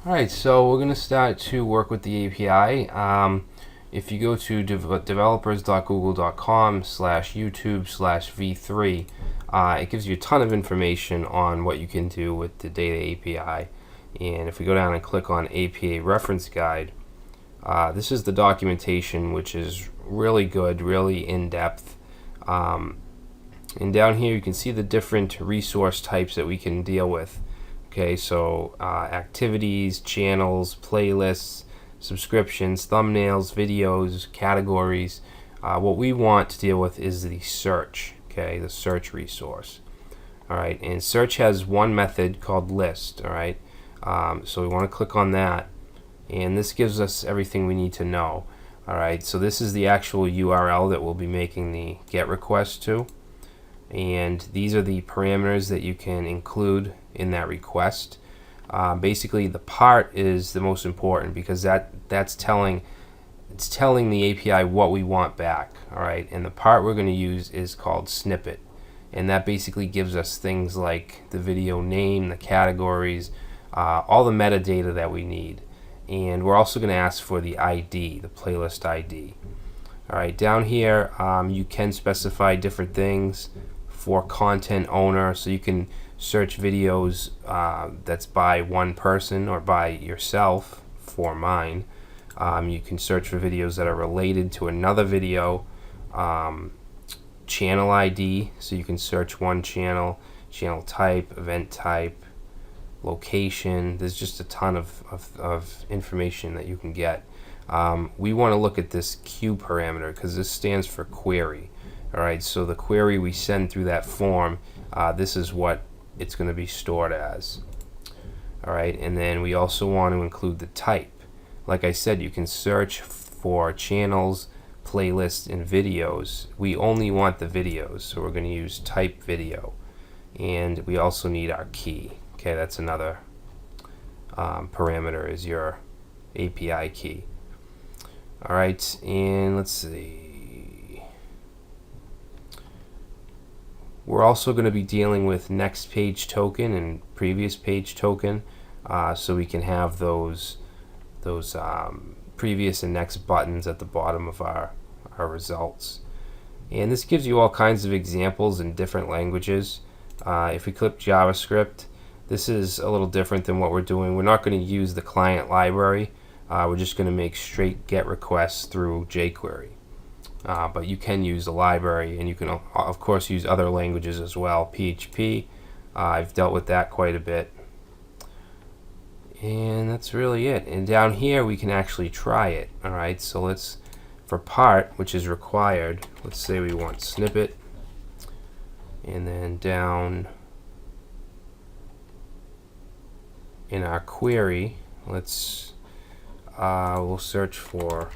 Alright, so we're going to start to work with the API. If you go to developers.google.com/YouTube/v3, it gives you a ton of information on what you can do with the data API. And if we go down and click on API Reference Guide, this is the documentation, which is really good, really in-depth. And down here you can see the different resource types that we can deal with. Okay, so activities, channels, playlists, subscriptions, thumbnails, videos, categories. What we want to deal with is the search, okay, the search resource. All right, and search has one method called list, all right? So we want to click on that, and this gives us everything we need to know. All right, so this is the actual URL that we'll be making the GET request to. And these are the parameters that you can include in that request. Basically, the part is the most important because it's telling the API what we want back. All right, and the part we're going to use is called snippet, and that basically gives us things like the video name, the categories, all the metadata that we need. And we're also going to ask for the ID, the playlist ID. All right, down here you can specify different things for content owner, so you can search videos that's by one person or by yourself. For mine, you can search for videos that are related to another video. Channel ID, so you can search one channel, channel type, event type, location. There's just a ton of information that you can get. We want to look at this Q parameter because this stands for query. Alright, so the query we send through that form, this is what it's going to be stored as. Alright, and then we also want to include the type. Like I said, you can search for channels, playlists, and videos. We only want the videos, so we're going to use type video. And we also need our key. Okay, that's another parameter, is your API key. Alright, and let's see. We're also going to be dealing with next page token and previous page token, so we can have those previous and next buttons at the bottom of our results. And this gives you all kinds of examples in different languages. If we click JavaScript, this is a little different than what we're doing. We're not going to use the client library. We're just going to make straight GET requests through jQuery. But you can use the library, and you can of course use other languages as well. PHP, I've dealt with that quite a bit. And that's really it. And down here we can actually try it. Alright, so let's, for part, which is required, let's say we want snippet, and then down in our query, let's we'll search for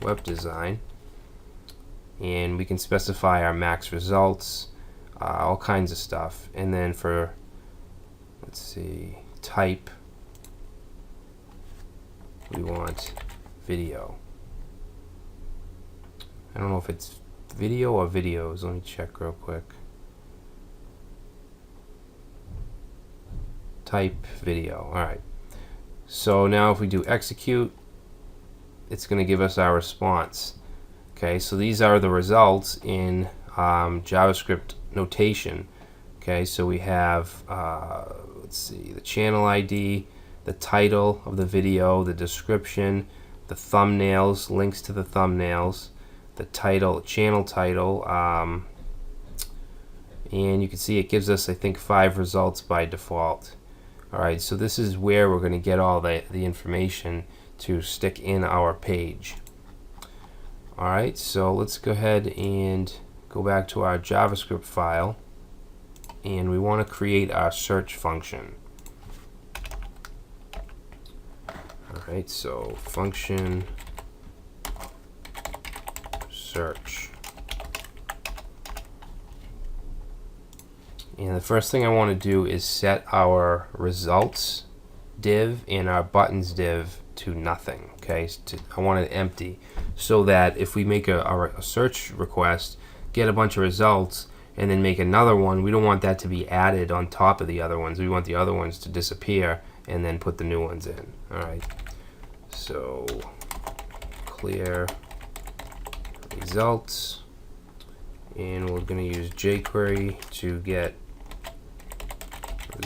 web design, and we can specify our max results, all kinds of stuff. And then for, let's see, type, we want video. I don't know if it's video or videos. Let me check real quick. Type video. Alright, so now if we do execute, it's going to give us our response. Okay, so these are the results in JavaScript notation. Okay, so we have let's see, the channel ID, the title of the video, the description, the thumbnails, links to the thumbnails, the title, channel title, and you can see it gives us, I think, 5 results by default. Alright, so this is where we're going to get all the information to stick in our page. Alright, so let's go ahead and go back to our JavaScript file, and we want to create our search function. Alright, so function search. And the first thing I want to do is set our results div and our buttons div to nothing. Okay, I want it empty, so that if we make a search request, get a bunch of results, and then make another one, we don't want that to be added on top of the other ones. We want the other ones to disappear and then put the new ones in. Alright, so clear results, and we're going to use jQuery to get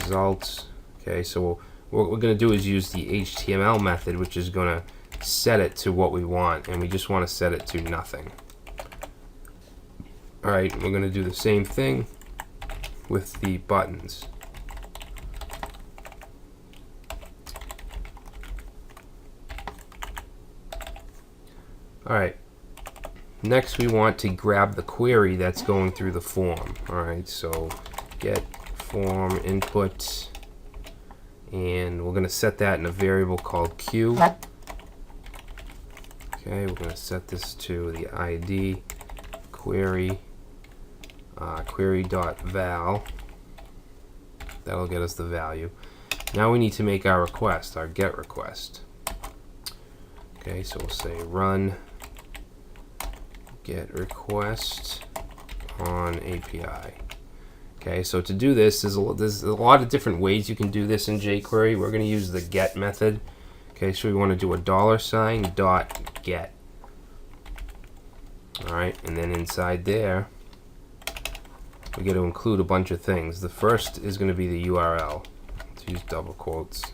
results. Okay, so what we're going to do is use the HTML method, which is going to set it to what we want, and we just want to set it to nothing. Alright, we're going to do the same thing with the buttons. Alright, next we want to grab the query that's going through the form. Alright, so get form input, and we're going to set that in a variable called Q. Okay, we're going to set this to the ID query query.val. That'll get us the value. Now we need to make our request, our GET request. Okay, so we'll say run GET request on API. Okay, so to do this, there's a lot of different ways you can do this in jQuery. We're going to use the GET method. Okay, so we want to do a $.get. Alright, and then inside there, we got to include a bunch of things. The first is going to be the URL. Let's use double quotes.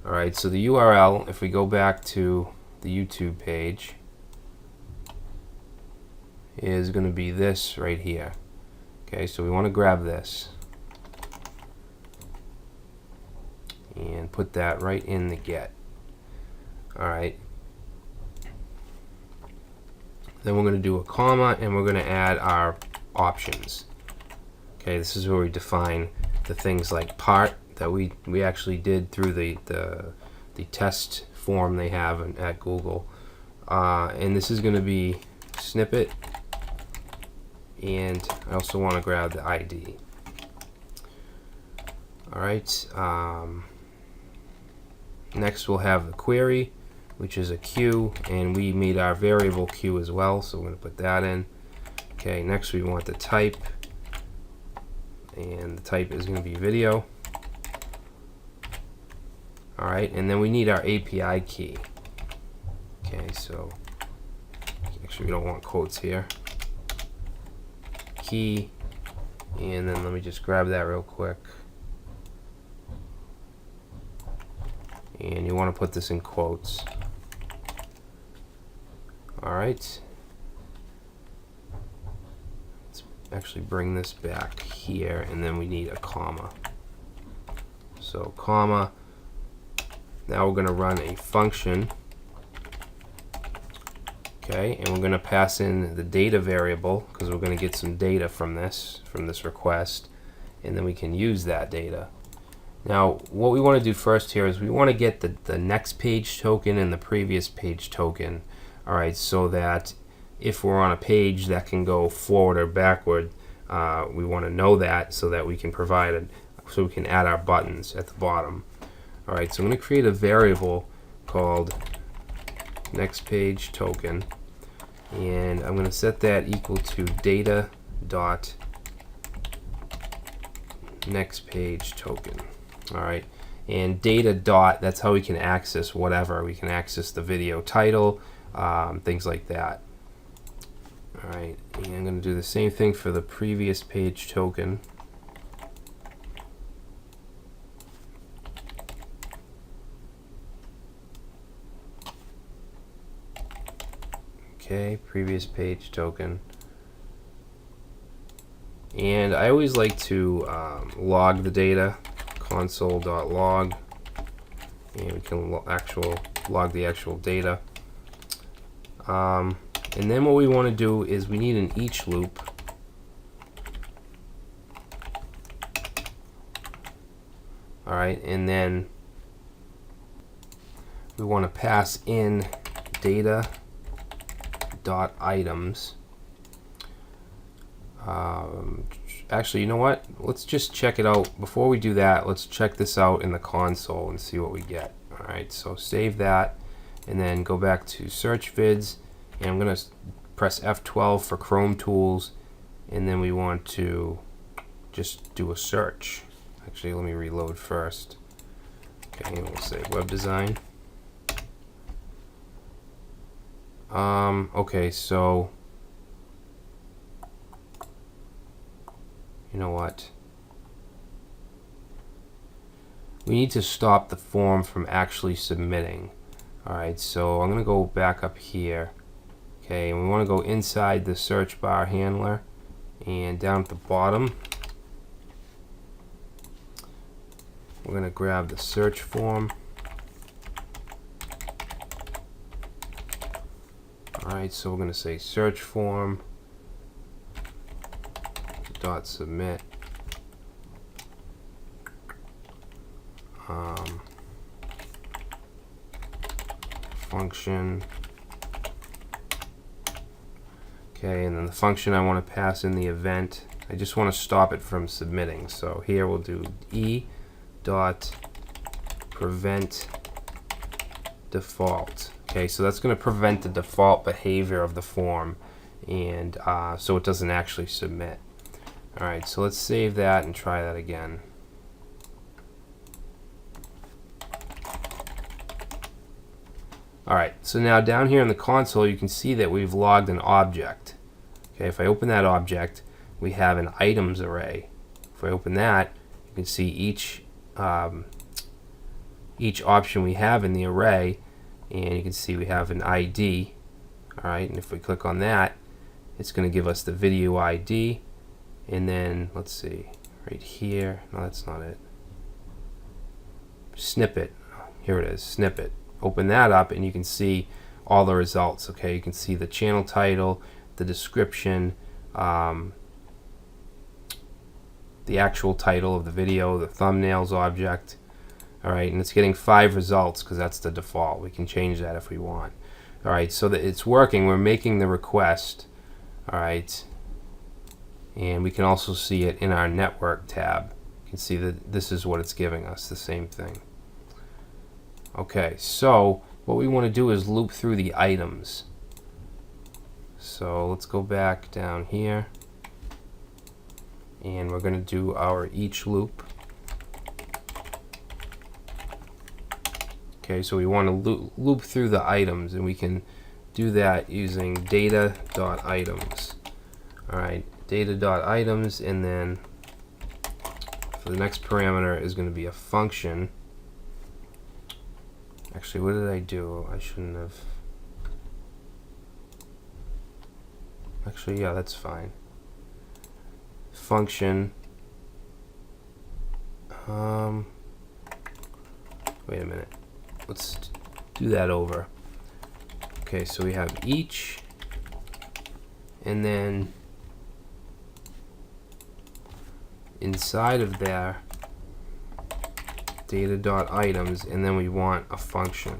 Alright, so the URL, if we go back to the YouTube page, is going to be this right here. Okay, so we want to grab this and put that right in the GET. Alright. Then we're going to do a comma, and we're going to add our options. Okay, this is where we define the things like part that we actually did through the test form they have at Google. And this is going to be snippet, and I also want to grab the ID. Alright, next we'll have the query, which is a Q, and we made our variable Q as well, so we're going to put that in. Okay, next we want the type, and the type is going to be video. Alright, and then we need our API key. Okay, so actually we don't want quotes here. Key, and then let me just grab that real quick. And you want to put this in quotes. Alright. Let's actually bring this back here, and then we need a comma. So, comma. Now we're going to run a function. Okay, and we're going to pass in the data variable, because we're going to get some data from this request, and then we can use that data. Now, what we want to do first here is we want to get the next page token and the previous page token. Alright, so that if we're on a page that can go forward or backward, we want to know that so that we can provide it, so we can add our buttons at the bottom. Alright, so I'm going to create a variable called next page token, and I'm going to set that equal to data dot next page token. Alright, and data dot, that's how we can access whatever. We can access the video title, things like that. Alright, and I'm going to do the same thing for the previous page token. Okay, previous page token. And I always like to log the data, console.log, and we can log the actual data. And then what we want to do is we need an each loop. Alright, and then we want to pass in data dot items. Actually, you know what? Let's just check it out. Before we do that, let's check this out in the console and see what we get. Alright, so save that, and then go back to search vids, and I'm going to press F12 for Chrome tools, and then we want to just do a search. Actually, let me reload first. Okay, and we'll say web design. Okay, so you know what? We need to stop the form from actually submitting. Alright, so I'm going to go back up here. Okay, and we want to go inside the search bar handler, and down at the bottom we're going to grab the search form. Alright, so we're going to say search form dot submit function. Okay, and then the function I want to pass in the event, I just want to stop it from submitting. So here we'll do e dot prevent default. Okay, so that's going to prevent the default behavior of the form, and so it doesn't actually submit. Alright, so let's save that and try that again. Alright, so now down here in the console you can see that we've logged an object. Okay, if I open that object, we have an items array. If I open that, you can see each option we have in the array, and you can see we have an ID. Alright, and if we click on that, it's going to give us the video ID, and then let's see, right here, no, that's not it. Snippet, here it is, snippet. Open that up and you can see all the results. Okay, you can see the channel title, the description, the actual title of the video, the thumbnails object. Alright, and it's getting 5 results because that's the default. We can change that if we want. Alright, so that it's working, we're making the request. Alright, and we can also see it in our network tab. You can see that this is what it's giving us, the same thing. Okay, so what we want to do is loop through the items. So let's go back down here, and we're going to do our each loop. Okay, so we want to loop through the items, and we can do that using data.items. Alright, data.items, and then for the next parameter is going to be a function. Actually, what did I do? I shouldn't have. Actually, yeah, that's fine. Function. Wait a minute. Let's do that over. Okay, so we have each, and then inside of there, data.items, and then we want a function.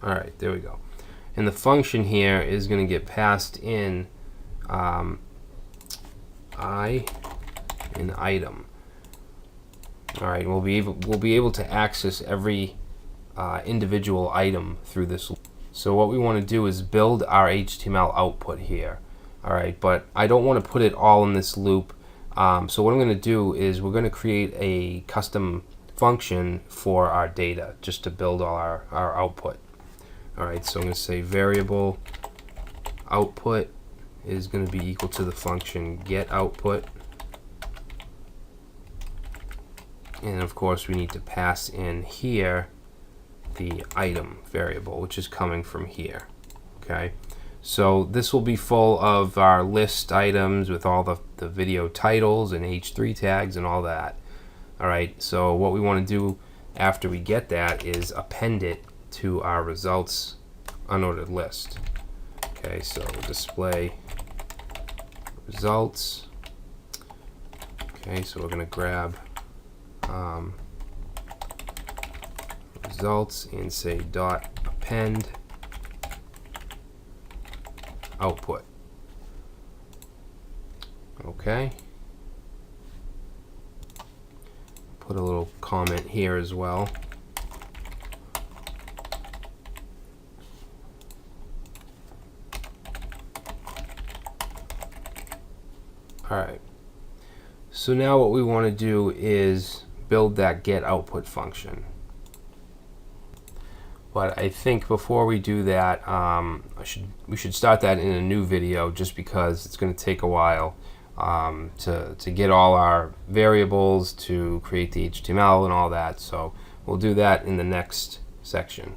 Alright, there we go. And the function here is going to get passed in I in item. Alright, we'll be able to access every individual item through this. So what we want to do is build our HTML output here. Alright, but I don't want to put it all in this loop. So what I'm going to do is we're going to create a custom function for our data just to build all our output. Alright, so I'm going to say variable output is going to be equal to the function get output. And of course we need to pass in here the item variable, which is coming from here. Okay. So this will be full of our list items with all the video titles and H3 tags and all that. Alright, so what we want to do after we get that is append it to our results unordered list. Okay, so display results. Okay, so we're going to grab results and say dot append output. Okay. Put a little comment here as well. So now what we want to do is build that get output function. But I think before we do that, we should start that in a new video, just because it's going to take a while to get all our variables, to create the HTML and all that. So we'll do that in the next section.